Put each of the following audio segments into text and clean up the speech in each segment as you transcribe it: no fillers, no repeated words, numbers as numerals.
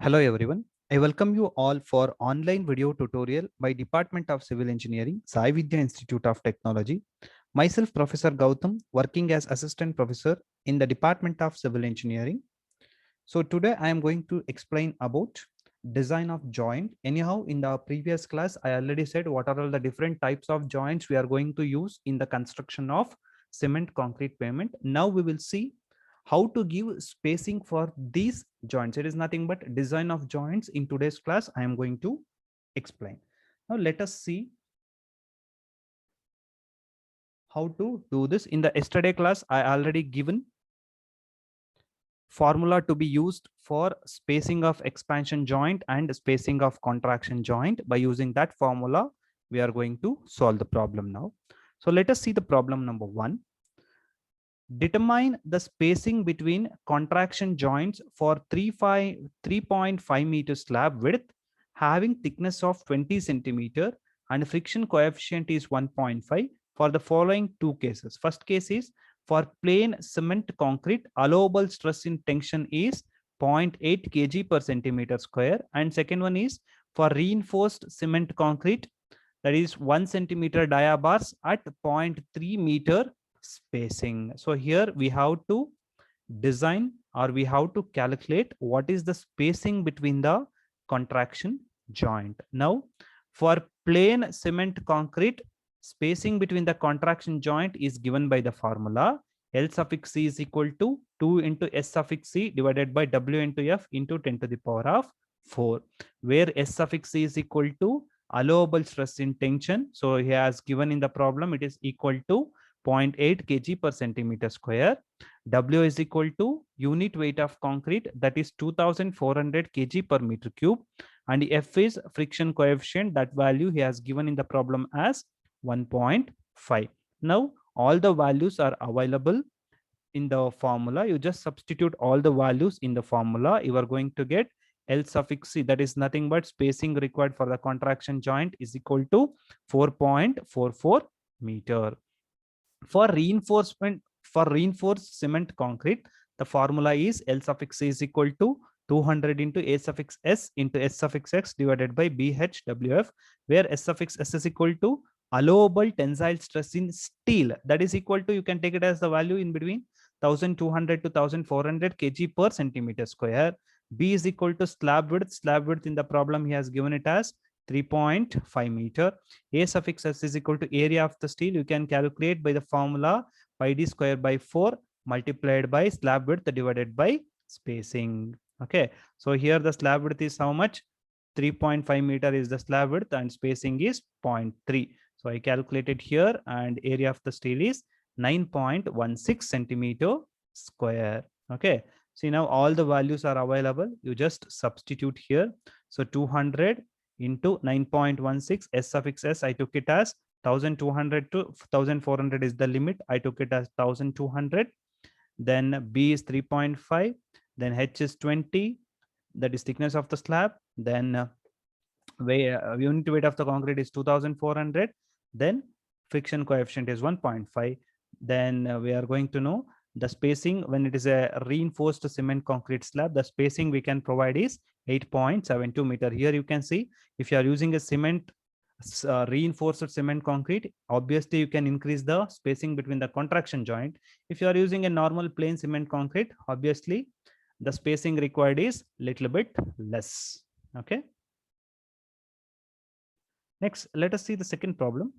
Hello everyone. I welcome you all for online video tutorial by Department of Civil Engineering, Sai Vidya Institute of Technology. Myself, Professor Gautam, working as Assistant Professor in the Department of Civil Engineering. So today I am going to explain about design of joint. Anyhow, in the previous class, I already said what are all the different types of joints we are going to use in the construction of cement concrete pavement. Now we will see how to give spacing for these joints. It is nothing but design of joints. In today's class, I am going to explain. Now let us see how to do this. In the yesterday class, I already given formula to be used for spacing of expansion joint and spacing of contraction joint. By using that formula, we are going to solve the problem now. So let us see the problem number 1. Determine the spacing between contraction joints for 3.5 meter slab width having thickness of 20 centimeter and friction coefficient is 1.5 for the following two cases. First case is for plain cement concrete, allowable stress in tension is 0.8 kg per centimeter square, and second one is for reinforced cement concrete, that is 1 centimeter dia bars at 0.3 meter spacing. So here we have to design, or we have to calculate what is the spacing between the contraction joint. Now for plain cement concrete, spacing between the contraction joint is given by the formula L suffix C is equal to 2 into S suffix C divided by W into F into 10 to the power of 4, where S suffix C is equal to allowable stress in tension. So he has given in the problem it is equal to 0.8 kg per centimeter square. W is equal to unit weight of concrete, that is 2400 kg per meter cube, and F is friction coefficient. That value he has given in the problem as 1.5. Now all the values are available in the formula. You just substitute all the values in the formula. You are going to get L suffix C, that is nothing but spacing required for the contraction joint, is equal to 4.44 meter. For reinforced cement concrete, the formula is L suffix C is equal to 200 into A suffix S into S suffix X divided by BHWF, where S suffix S is equal to allowable tensile stress in steel, that is equal to, you can take it as the value in between 1200 to 1400 kg per centimeter square. B is equal to slab width in the problem he has given it as 3.5 meter. A suffix S is equal to area of the steel. You can calculate by the formula pi d square by 4 multiplied by slab width divided by spacing. Okay, so here the slab width is how much? 3.5 meter is the slab width and spacing is 0.3. So I calculated here, and area of the steel is 9.16 centimeter square. Okay, see now all the values are available. You just substitute here. So 200 into 9.16, S suffix S, I took it as 1200 to 1400 is the limit. I took it as 1200. Then B is 3.5. Then H is 20. That is thickness of the slab. Then unit weight of the concrete is 2400. Then friction coefficient is 1.5. Then we are going to know the spacing when it is a reinforced cement concrete slab. The spacing we can provide is 8.72 meter. Here you can see, if you are using a cement reinforced cement concrete, obviously you can increase the spacing between the contraction joint. If you are using a normal plain cement concrete, obviously the spacing required is little bit less. Okay, next let us see the second problem.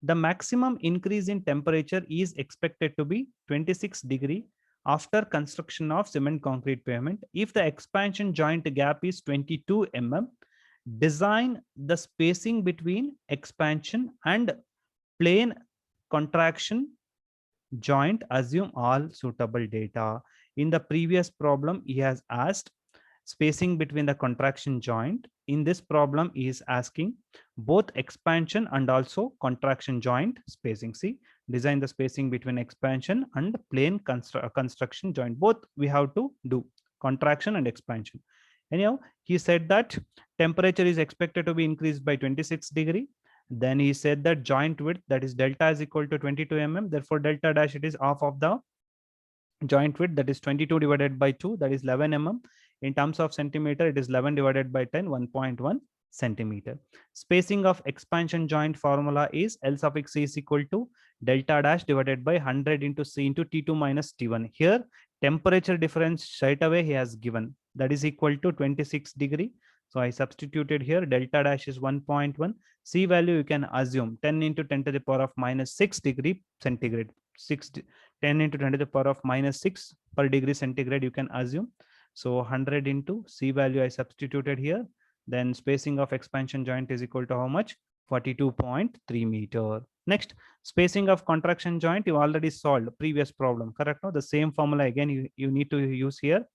The maximum increase in temperature is expected to be 26 degree after construction of cement concrete pavement. If the expansion joint gap is 22 mm, design the spacing between expansion and plain contraction joint. Assume all suitable data. In the previous problem, he has asked spacing between the contraction joint. In this problem, he is asking both expansion and also contraction joint spacing. See, design the spacing between expansion and plain construction joint. Both we have to do, contraction and expansion. Anyhow, he said that temperature is expected to be increased by 26 degree. Then he said that joint width, that is delta, is equal to 22 mm. Therefore, delta dash, it is half of the joint width, that is 22 divided by 2, that is 11 mm. In terms of centimeter, it is 11 divided by 10, 1.1 centimeter. Spacing of expansion joint formula is L suffix C is equal to delta dash divided by 100 into C into T2 minus T1. Here, temperature difference straight away he has given, that is equal to 26 degree. So I substituted here, delta dash is 1.1. C value you can assume 10 into 10 to the power of minus 6 degree centigrade. 10 into 10 to the power of minus 6 per degree centigrade you can assume. So 100 into C value I substituted here. Then spacing of expansion joint is equal to how much? 42.3 meter. Next, spacing of contraction joint you already solved previous problem, correct? No, the same formula again you need to use here.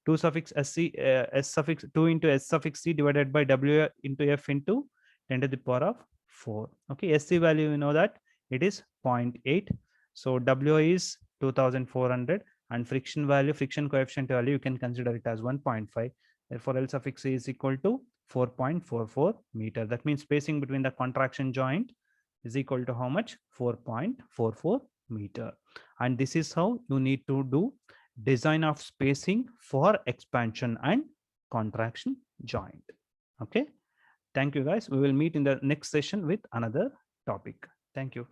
2 suffix sc s suffix 2 into s suffix c divided by w into f into 10 to the power of 4. Okay, sc value you know that it is 0.8. So w is 2400 and friction value, friction coefficient value, you can consider it as 1.5. Therefore, L suffix C is equal to 4.44 meter. That means spacing between the contraction joint is equal to how much? 4.44 meter. And this is how you need to do design of spacing for expansion and contraction joint. Okay. Thank you guys. We will meet in the next session with another topic. Thank you.